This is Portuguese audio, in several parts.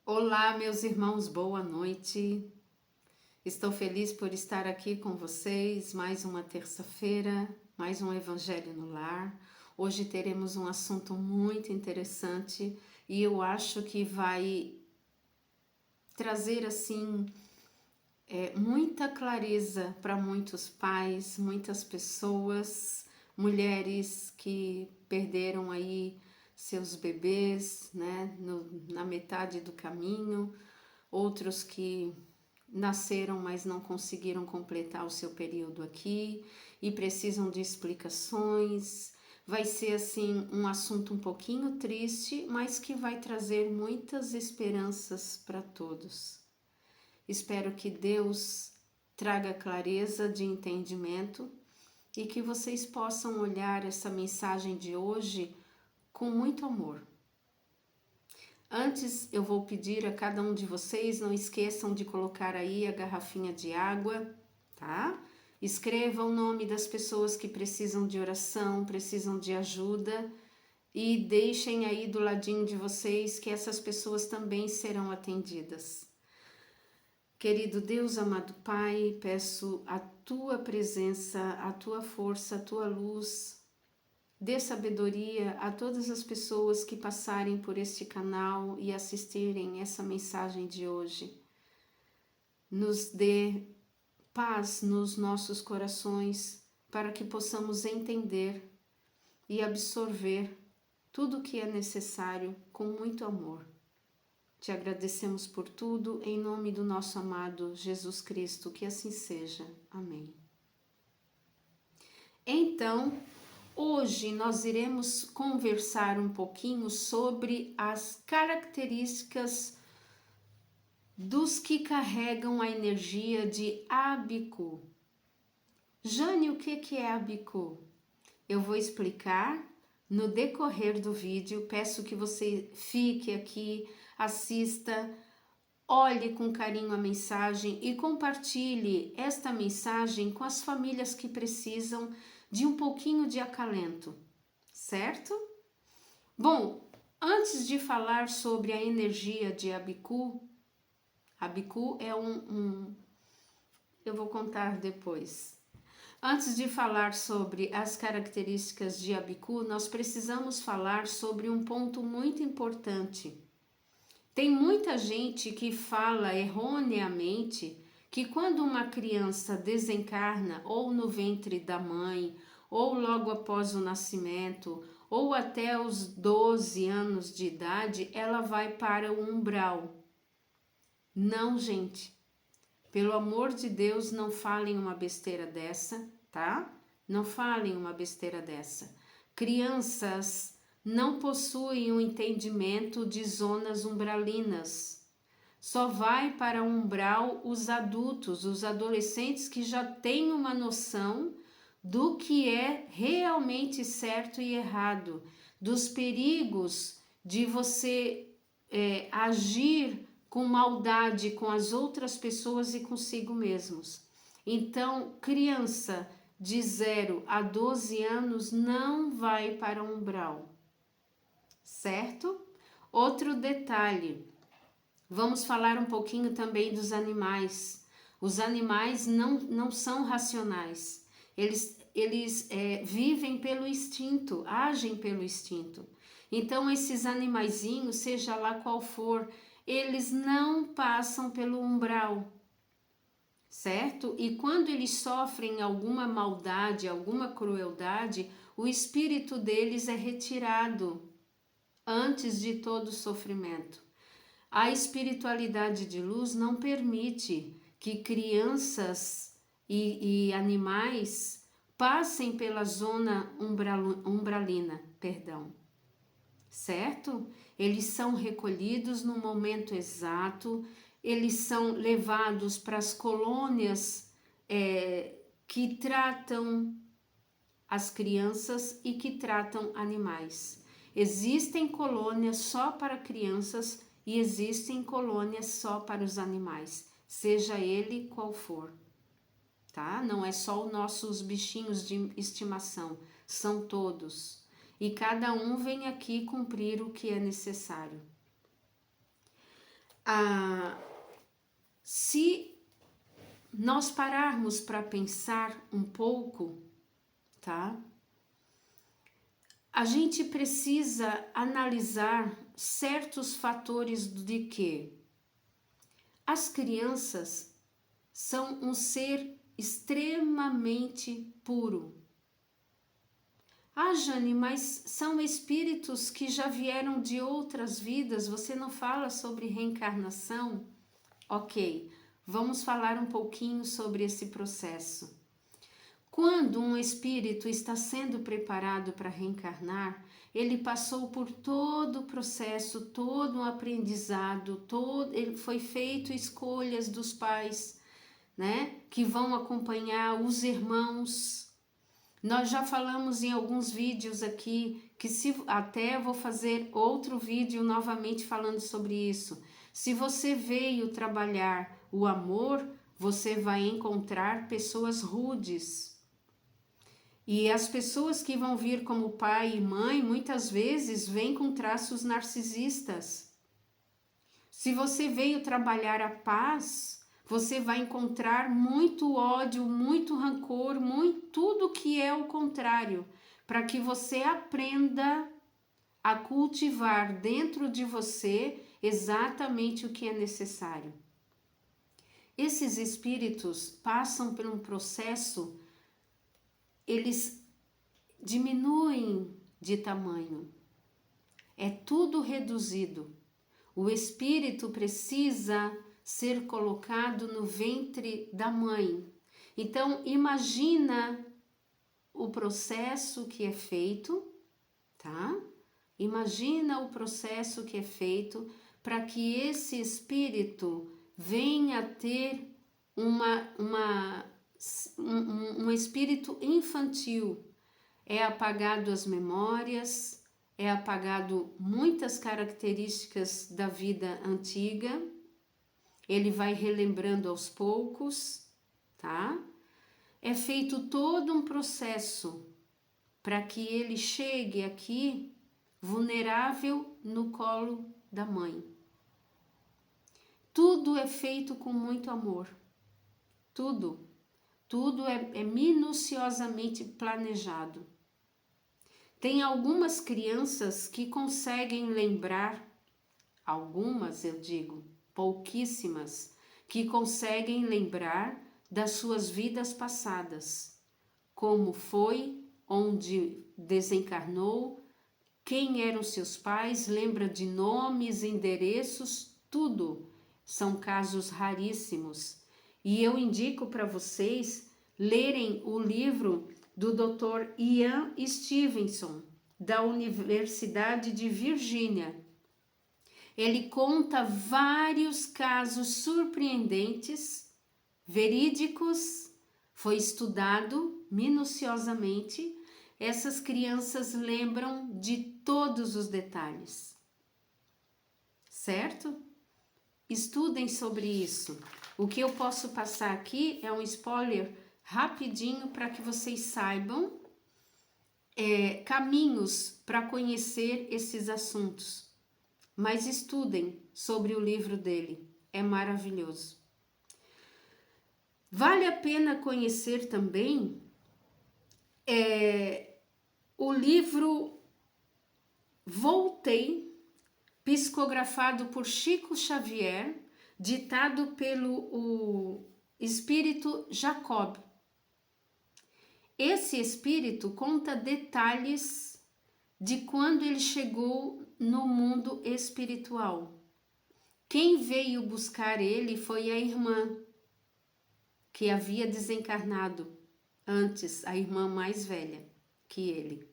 Olá, meus irmãos, boa noite. Estou feliz por estar aqui com vocês. Mais uma terça-feira, mais um Evangelho no Lar. Hoje teremos um assunto muito interessante e eu acho que vai trazer assim muita clareza para muitos pais, muitas pessoas, mulheres que perderam aí seus bebês, né, na metade do caminho, outros que nasceram, mas não conseguiram completar o seu período aqui e precisam de explicações. Vai ser assim um assunto um pouquinho triste, mas que vai trazer muitas esperanças para todos. Espero que Deus traga clareza de entendimento e que vocês possam olhar essa mensagem de hoje com muito amor. Antes, eu vou pedir a cada um de vocês, não esqueçam de colocar aí a garrafinha de água, tá? Escreva o nome das pessoas que precisam de oração, precisam de ajuda e deixem aí do ladinho de vocês que essas pessoas também serão atendidas. Querido Deus, amado Pai, peço a Tua presença, a Tua força, a Tua luz. Dê sabedoria a todas as pessoas que passarem por este canal e assistirem essa mensagem de hoje. Nos dê paz nos nossos corações para que possamos entender e absorver tudo o que é necessário com muito amor. Te agradecemos por tudo, em nome do nosso amado Jesus Cristo, que assim seja. Amém. Então, hoje nós iremos conversar um pouquinho sobre as características dos que carregam a energia de Abiku. Jane, o que é Abiku? Eu vou explicar no decorrer do vídeo. Peço que você fique aqui, assista, olhe com carinho a mensagem e compartilhe esta mensagem com as famílias que precisam de um pouquinho de acalento, certo? Bom, antes de falar sobre a energia de Abiku, Abiku é eu vou contar depois. Antes de falar sobre as características de Abiku, nós precisamos falar sobre um ponto muito importante. Tem muita gente que fala erroneamente que quando uma criança desencarna ou no ventre da mãe, ou logo após o nascimento, ou até os 12 anos de idade, ela vai para o umbral. Não, gente. Pelo amor de Deus, não falem uma besteira dessa, tá? Não falem uma besteira dessa. Crianças não possuem um entendimento de zonas umbralinas. Só vai para o umbral os adultos, os adolescentes que já têm uma noção do que é realmente certo e errado, dos perigos de você agir com maldade com as outras pessoas e consigo mesmos. Então, criança de 0 a 12 anos não vai para o umbral, certo? Outro detalhe, vamos falar um pouquinho também dos animais. Os animais não são racionais, eles vivem pelo instinto, agem pelo instinto. Então, esses animaizinhos, seja lá qual for, eles não passam pelo umbral, certo? E quando eles sofrem alguma maldade, alguma crueldade, o espírito deles é retirado antes de todo o sofrimento. A espiritualidade de luz não permite que crianças e animais passem pela zona umbralina, certo? Eles são recolhidos no momento exato, eles são levados para as colônias que tratam as crianças e que tratam animais. Existem colônias só para crianças e existem colônias só para os animais, seja ele qual for, tá? Não é só os nossos bichinhos de estimação, são todos. E cada um vem aqui cumprir o que é necessário. Se nós pararmos para pensar um pouco, tá? A gente precisa analisar certos fatores de que as crianças são um ser extremamente puro. Jane, mas são espíritos que já vieram de outras vidas, você não fala sobre reencarnação? Ok, vamos falar um pouquinho sobre esse processo. Quando um espírito está sendo preparado para reencarnar, ele passou por todo o processo, todo um aprendizado, ele foi feito escolhas dos pais, né, que vão acompanhar os irmãos. Nós já falamos em alguns vídeos aqui, que até vou fazer outro vídeo novamente falando sobre isso. Se você veio trabalhar o amor, você vai encontrar pessoas rudes. E as pessoas que vão vir como pai e mãe, muitas vezes vêm com traços narcisistas. Se você veio trabalhar a paz, você vai encontrar muito ódio, muito rancor, tudo que é o contrário, para que você aprenda a cultivar dentro de você exatamente o que é necessário. Esses espíritos passam por um processo, eles diminuem de tamanho, é tudo reduzido. O espírito precisa ser colocado no ventre da mãe. Então, imagina o processo que é feito, tá? Imagina o processo que é feito para que esse espírito venha a ter um espírito infantil. É apagado as memórias, é apagado muitas características da vida antiga, ele vai relembrando aos poucos, tá? É feito todo um processo para que ele chegue aqui vulnerável no colo da mãe. Tudo é feito com muito amor, tudo é minuciosamente planejado. Tem algumas crianças que conseguem lembrar, algumas eu digo, pouquíssimas, que conseguem lembrar das suas vidas passadas, como foi, onde desencarnou, quem eram seus pais, lembra de nomes, endereços, tudo. São casos raríssimos. E eu indico para vocês lerem o livro do Dr. Ian Stevenson, da Universidade de Virgínia. Ele conta vários casos surpreendentes, verídicos, foi estudado minuciosamente. Essas crianças lembram de todos os detalhes, certo? Estudem sobre isso. O que eu posso passar aqui é um spoiler rapidinho para que vocês saibam caminhos para conhecer esses assuntos. Mas estudem sobre o livro dele, é maravilhoso. Vale a pena conhecer também o livro Voltei, psicografado por Chico Xavier, ditado pelo espírito Jacob. Esse espírito conta detalhes de quando ele chegou no mundo espiritual. Quem veio buscar ele foi a irmã, que havia desencarnado antes, a irmã mais velha que ele.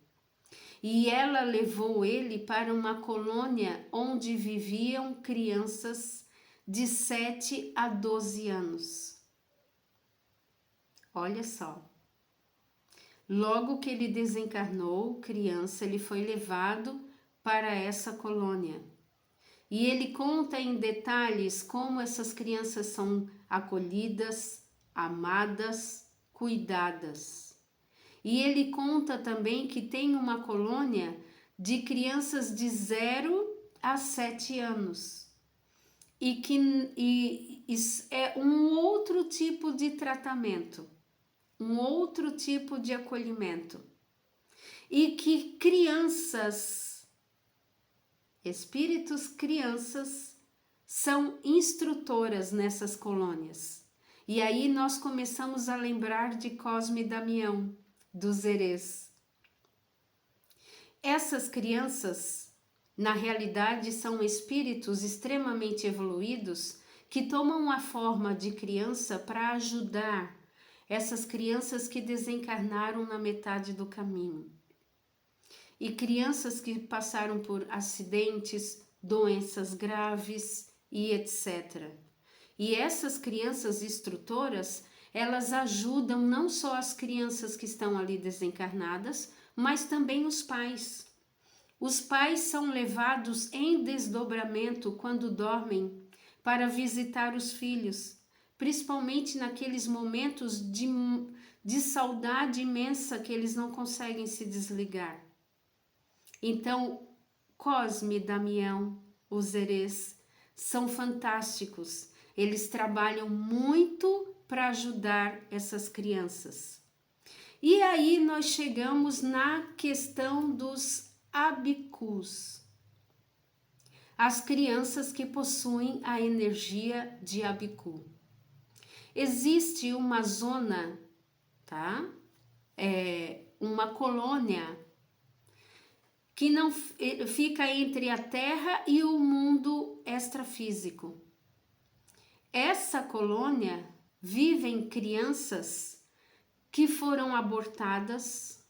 E ela levou ele para uma colônia onde viviam crianças de 7 a 12 anos. Olha só. Logo que ele desencarnou, criança, ele foi levado para essa colônia. E ele conta em detalhes como essas crianças são acolhidas, amadas, cuidadas. E ele conta também que tem uma colônia de crianças de 0 a 7 anos. isso é um outro tipo de tratamento, um outro tipo de acolhimento. E que crianças, espíritos crianças, são instrutoras nessas colônias. E aí nós começamos a lembrar de Cosme e Damião, dos Erês. Essas crianças, na realidade, são espíritos extremamente evoluídos que tomam a forma de criança para ajudar essas crianças que desencarnaram na metade do caminho. E crianças que passaram por acidentes, doenças graves e etc. E essas crianças instrutoras, elas ajudam não só as crianças que estão ali desencarnadas, mas também os pais. Os pais são levados em desdobramento quando dormem para visitar os filhos, principalmente naqueles momentos de saudade imensa que eles não conseguem se desligar. Então, Cosme e Damião, os Erês, são fantásticos. Eles trabalham muito para ajudar essas crianças. E aí nós chegamos na questão dos abicus. As crianças que possuem a energia de abicu. Existe uma zona, tá? Uma colônia que não fica entre a Terra e o mundo extrafísico. Essa colônia vivem crianças que foram abortadas,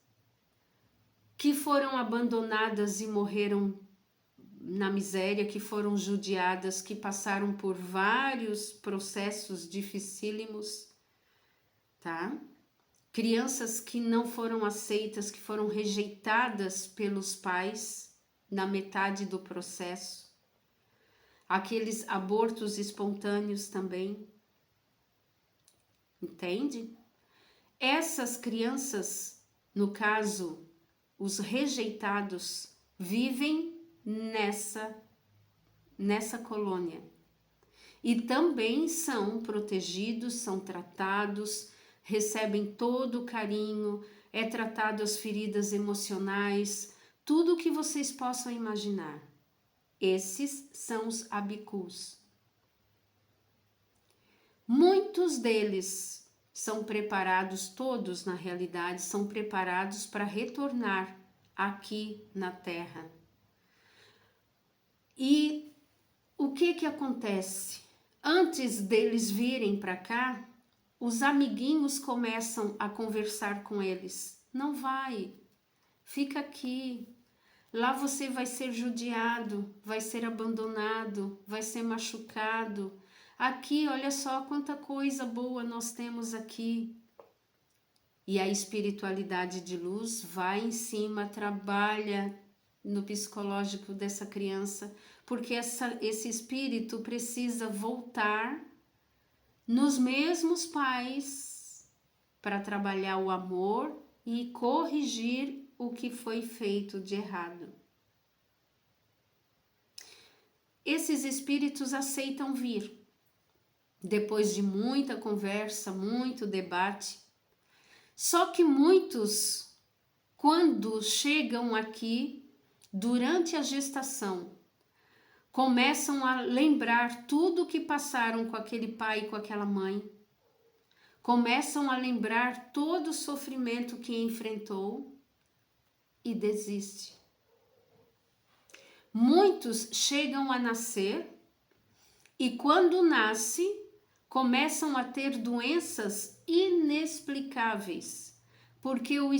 que foram abandonadas e morreram na miséria, que foram judiadas, que passaram por vários processos dificílimos, tá? Crianças que não foram aceitas, que foram rejeitadas pelos pais na metade do processo. Aqueles abortos espontâneos também. Entende? Essas crianças, no caso, os rejeitados, vivem nessa colônia. E também são protegidos, são tratados, recebem todo o carinho, é tratado as feridas emocionais, tudo o que vocês possam imaginar. Esses são os abicus. Muitos deles são preparados, todos na realidade, são preparados para retornar aqui na Terra. E o que acontece? Antes deles virem para cá, os amiguinhos começam a conversar com eles. Não vai, fica aqui. Lá você vai ser judiado, vai ser abandonado, vai ser machucado. Aqui, olha só quanta coisa boa nós temos aqui. E a espiritualidade de luz vai em cima, trabalha no psicológico dessa criança, porque esse espírito precisa voltar nos mesmos pais para trabalhar o amor e corrigir o que foi feito de errado. Esses espíritos aceitam vir, depois de muita conversa, muito debate. Só que muitos, quando chegam aqui, durante a gestação, começam a lembrar tudo o que passaram com aquele pai e com aquela mãe, começam a lembrar todo o sofrimento que enfrentou e desiste. Muitos chegam a nascer e quando nasce, começam a ter doenças inexplicáveis, porque o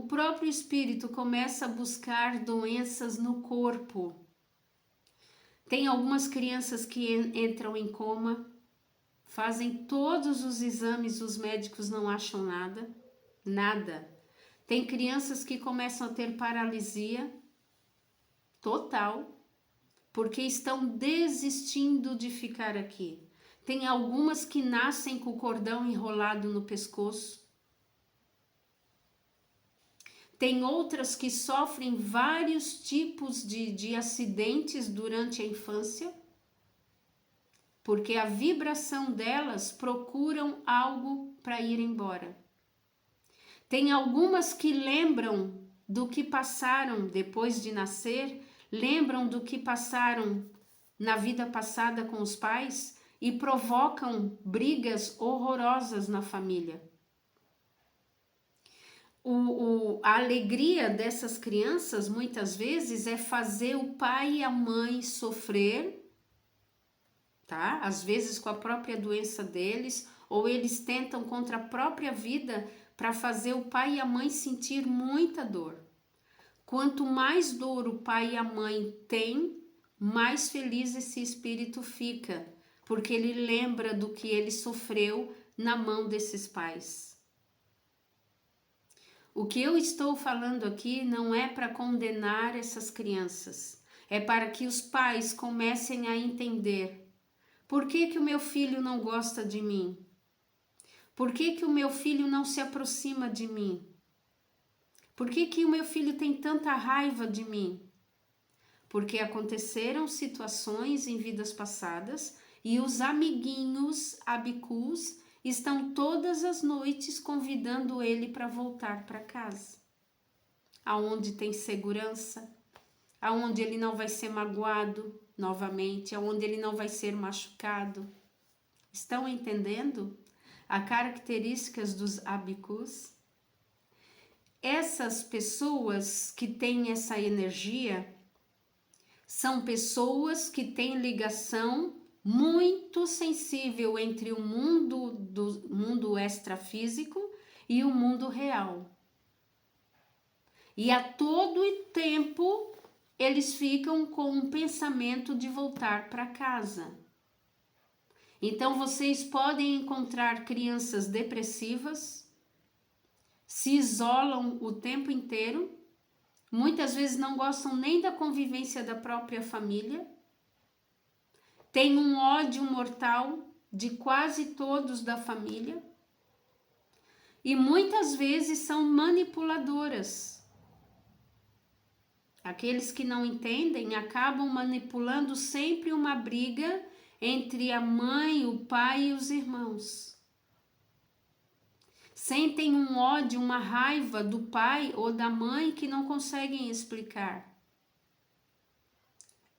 próprio espírito começa a buscar doenças no corpo. Tem algumas crianças que entram em coma, fazem todos os exames, os médicos não acham nada. Tem crianças que começam a ter paralisia total, porque estão desistindo de ficar aqui. Tem algumas que nascem com o cordão enrolado no pescoço. Tem outras que sofrem vários tipos de acidentes durante a infância, porque a vibração delas procuram algo para ir embora. Tem algumas que lembram do que passaram depois de nascer, lembram do que passaram na vida passada com os pais e provocam brigas horrorosas na família. A alegria dessas crianças, muitas vezes, é fazer o pai e a mãe sofrer, tá? Às vezes com a própria doença deles, ou eles tentam contra a própria vida para fazer o pai e a mãe sentir muita dor. Quanto mais dor o pai e a mãe têm, mais feliz esse espírito fica, porque ele lembra do que ele sofreu na mão desses pais. O que eu estou falando aqui não é para condenar essas crianças, é para que os pais comecem a entender: por que o meu filho não gosta de mim? Por que o meu filho não se aproxima de mim? Por que o meu filho tem tanta raiva de mim? Porque aconteceram situações em vidas passadas e os amiguinhos abicus estão todas as noites convidando ele para voltar para casa, aonde tem segurança, aonde ele não vai ser magoado novamente, aonde ele não vai ser machucado. Estão entendendo as características dos abicus? Essas pessoas que têm essa energia são pessoas que têm ligação muito sensível entre o mundo extrafísico e o mundo real. E a todo tempo eles ficam com um pensamento de voltar para casa. Então vocês podem encontrar crianças depressivas, se isolam o tempo inteiro, muitas vezes não gostam nem da convivência da própria família, têm um ódio mortal de quase todos da família e muitas vezes são manipuladoras. Aqueles que não entendem acabam manipulando sempre uma briga entre a mãe, o pai e os irmãos. Sentem um ódio, uma raiva do pai ou da mãe que não conseguem explicar.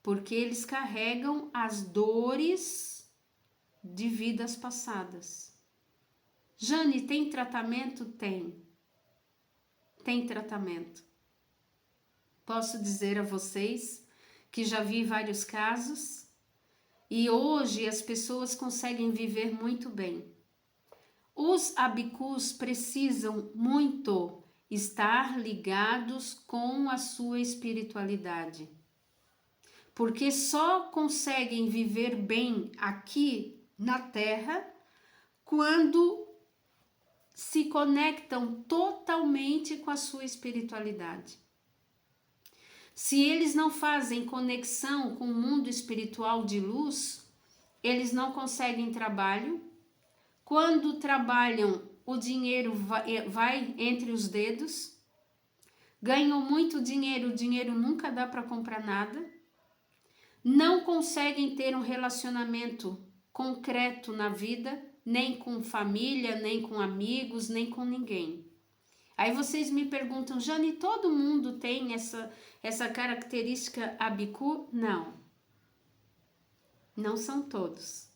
Porque eles carregam as dores de vidas passadas. Jane, tem tratamento? Tem. Tem tratamento. Posso dizer a vocês que já vi vários casos e hoje as pessoas conseguem viver muito bem. Os abicus precisam muito estar ligados com a sua espiritualidade, porque só conseguem viver bem aqui na Terra quando se conectam totalmente com a sua espiritualidade. Se eles não fazem conexão com o mundo espiritual de luz, eles não conseguem trabalho. Quando trabalham, o dinheiro vai entre os dedos, ganham muito dinheiro, o dinheiro nunca dá para comprar nada, não conseguem ter um relacionamento concreto na vida, nem com família, nem com amigos, nem com ninguém. Aí vocês me perguntam, Jane, todo mundo tem essa característica abicu? Não, não são todos.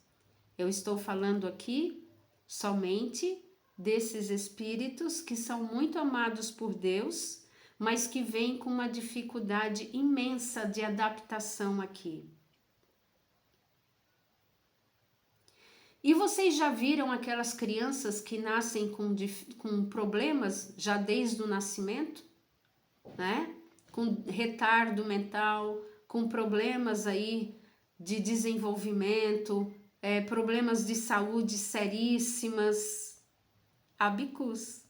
Eu estou falando aqui somente desses espíritos que são muito amados por Deus, mas que vêm com uma dificuldade imensa de adaptação aqui. E vocês já viram aquelas crianças que nascem com problemas já desde o nascimento, né? Com retardo mental, com problemas aí de desenvolvimento, problemas de saúde seríssimas. Abicus.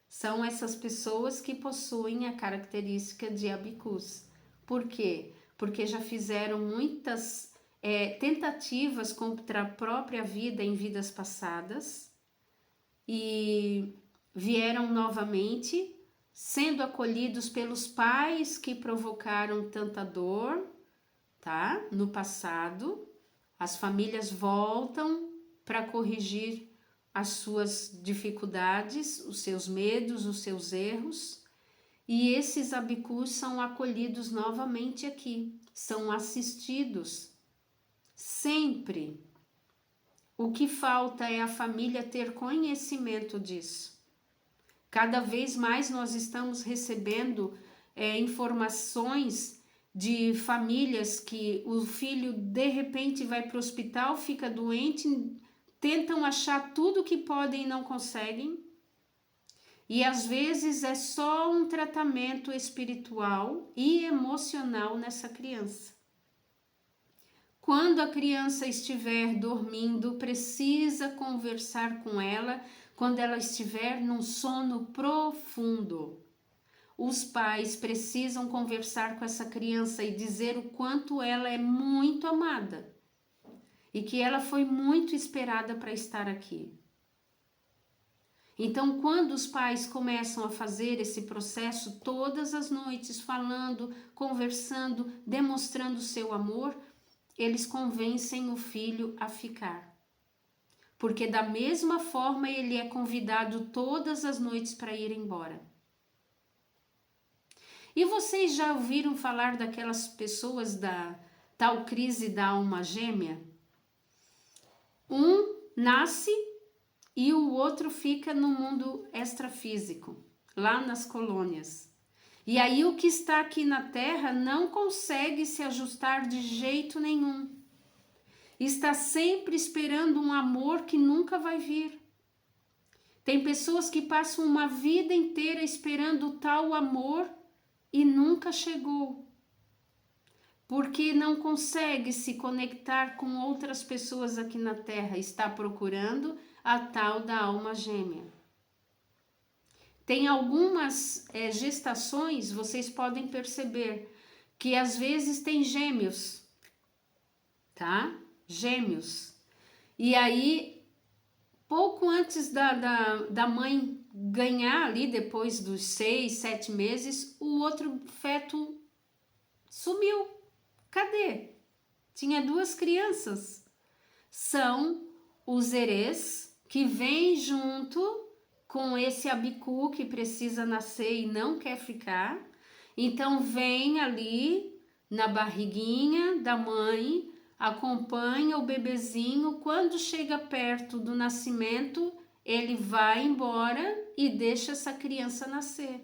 São essas pessoas que possuem a característica de abicus. Por quê? Porque já fizeram muitas tentativas contra a própria vida em vidas passadas e vieram novamente, sendo acolhidos pelos pais que provocaram tanta dor, tá? No passado, as famílias voltam para corrigir as suas dificuldades, os seus medos, os seus erros, e esses abicus são acolhidos novamente aqui, são assistidos sempre. O que falta é a família ter conhecimento disso. Cada vez mais nós estamos recebendo informações de famílias que o filho de repente vai para o hospital, fica doente, tentam achar tudo que podem e não conseguem. E às vezes é só um tratamento espiritual e emocional nessa criança. Quando a criança estiver dormindo, precisa conversar com ela quando ela estiver num sono profundo. Os pais precisam conversar com essa criança e dizer o quanto ela é muito amada e que ela foi muito esperada para estar aqui. Então, quando os pais começam a fazer esse processo todas as noites, falando, conversando, demonstrando seu amor, eles convencem o filho a ficar. Porque da mesma forma ele é convidado todas as noites para ir embora. E vocês já ouviram falar daquelas pessoas da tal crise da alma gêmea? Um nasce e o outro fica no mundo extrafísico, lá nas colônias. E aí o que está aqui na Terra não consegue se ajustar de jeito nenhum. Está sempre esperando um amor que nunca vai vir. Tem pessoas que passam uma vida inteira esperando tal amor e nunca chegou. Porque não consegue se conectar com outras pessoas aqui na Terra, está procurando a tal da alma gêmea. Tem algumas gestações, vocês podem perceber, que às vezes tem gêmeos, tá? Gêmeos. E aí, pouco antes da mãe ganhar ali, depois dos 6, 7 meses, o outro feto sumiu. Cadê? Tinha 2 crianças. São os herês que vêm junto com esse abicu que precisa nascer e não quer ficar. Então vem ali na barriguinha da mãe, acompanha o bebezinho. Quando chega perto do nascimento, ele vai embora e deixa essa criança nascer.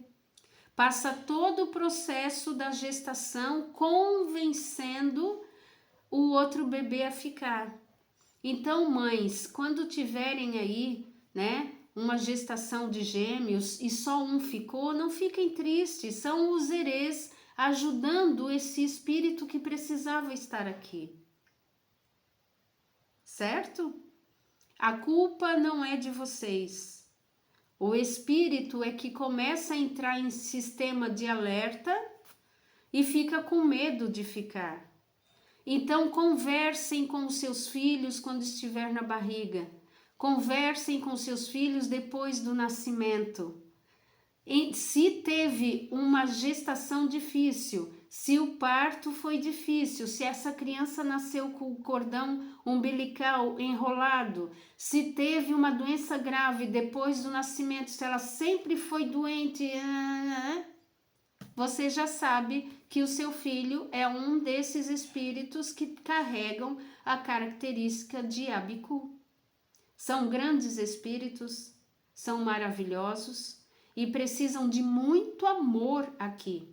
Passa todo o processo da gestação convencendo o outro bebê a ficar. Então, mães, quando tiverem aí, né, uma gestação de gêmeos e só um ficou, não fiquem tristes, são os herês ajudando esse espírito que precisava estar aqui. Certo? A culpa não é de vocês. O espírito é que começa a entrar em sistema de alerta e fica com medo de ficar. Então, conversem com os seus filhos quando estiver na barriga. Conversem com seus filhos depois do nascimento. E se teve uma gestação difícil, se o parto foi difícil, se essa criança nasceu com o cordão umbilical enrolado, se teve uma doença grave depois do nascimento, se ela sempre foi doente, você já sabe que o seu filho é um desses espíritos que carregam a característica de abicu. São grandes espíritos, são maravilhosos e precisam de muito amor aqui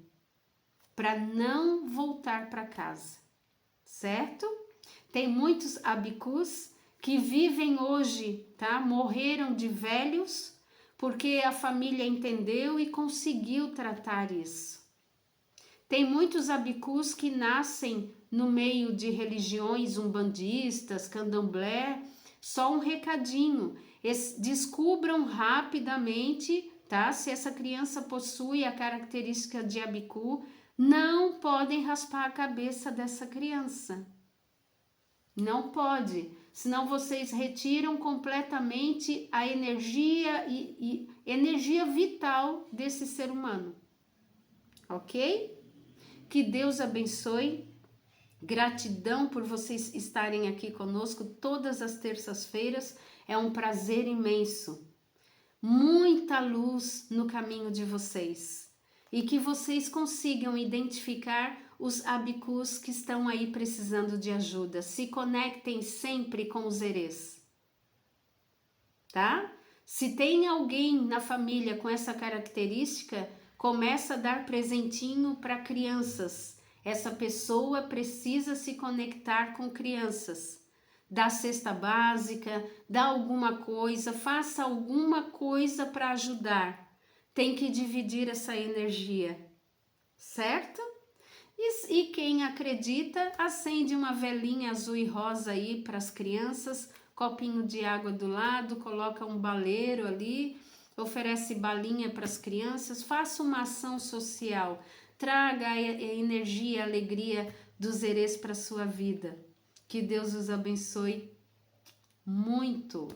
para não voltar para casa, certo? Tem muitos abicus que vivem hoje, tá? Morreram de velhos porque a família entendeu e conseguiu tratar isso. Tem muitos abicus que nascem no meio de religiões umbandistas, candomblé. Só um recadinho, descubram rapidamente, tá? Se essa criança possui a característica de abicu, não podem raspar a cabeça dessa criança. Não pode, senão vocês retiram completamente a energia e energia vital desse ser humano, ok? Que Deus abençoe. Gratidão por vocês estarem aqui conosco todas as terças-feiras. É um prazer imenso. Muita luz no caminho de vocês. E que vocês consigam identificar os abicus que estão aí precisando de ajuda. Se conectem sempre com os erês, tá? Se tem alguém na família com essa característica, começa a dar presentinho para crianças. Essa pessoa precisa se conectar com crianças. Dá cesta básica, dá alguma coisa, faça alguma coisa para ajudar. Tem que dividir essa energia, certo? E quem acredita, acende uma velinha azul e rosa aí para as crianças, copinho de água do lado, coloca um baleiro ali, oferece balinha para as crianças, faça uma ação social, traga a energia, a alegria dos erês para a sua vida. Que Deus os abençoe muito.